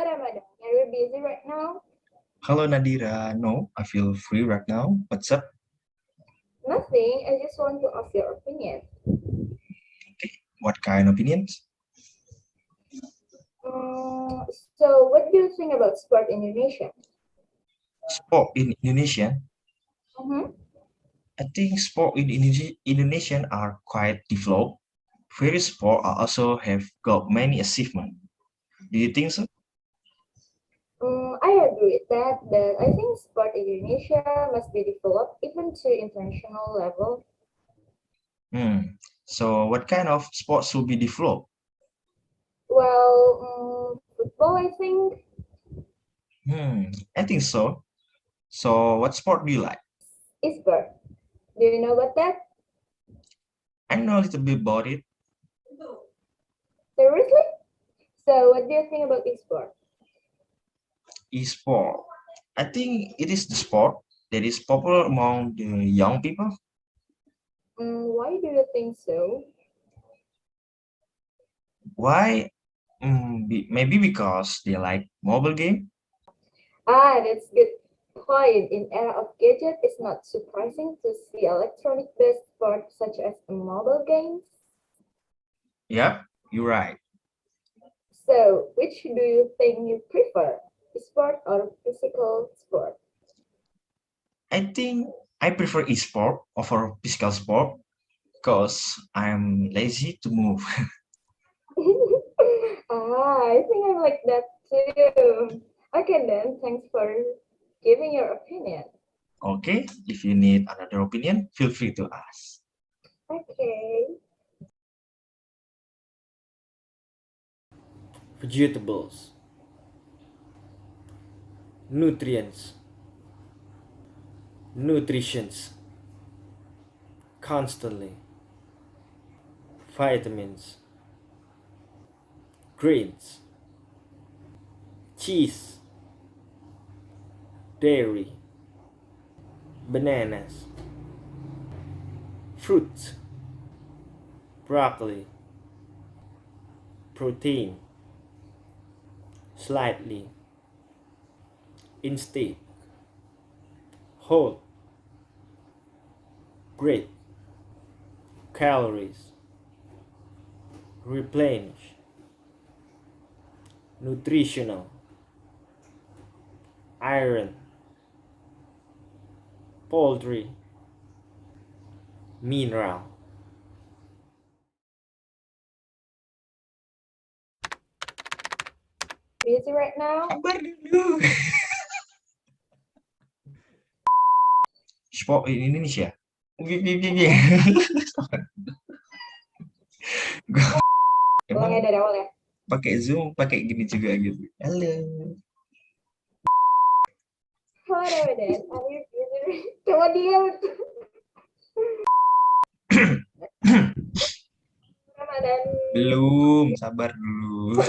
Ramadhan. Are you busy right now? Hello Nadhira, no, I feel free right now. What's up? Nothing. I just want to ask your opinion. What kind of opinions? So, what do you think about sport in Indonesia? Sport in Indonesia. Mm-hmm. I think sport in Indonesia are quite developed. Various sport are also have got many achievements. Do you think so? I agree with that, but I think sport in Indonesia must be developed even to international level. So what kind of sports should be developed? Well, football, I think. I think so. So what sport do you like? Sport. Do you know about that? I know a little bit about it. Seriously? So, what do you think about sport? E-sport. I think it is the sport that is popular among the young people. Why do you think so? Why? Maybe because they like mobile game. That's good point. In era of gadget, it's not surprising to see electronic-based sports such as mobile games. Yep, you're right. So, which do you think you prefer, sport or physical sport? I think I prefer e-sport over physical sport because I'm lazy to move. I think I like that too. Okay then, thanks for giving your opinion. Okay, if you need another opinion, feel free to ask. Okay. Vegetables, nutrients, nutritions, constantly, vitamins, grains, cheese, dairy, bananas, fruits, broccoli, protein, slightly, instead, whole, great, calories, replenish, nutritional, iron, poultry, mineral. Busy right now? Sabar dulu. Sport in Indonesia. Ulangnya Emang dari awal ya. pakai Zoom, pakai gini juga gitu. Halo. Halo Ramadan, are you busy? Coba diam. Ramadan. Belum, sabar dulu.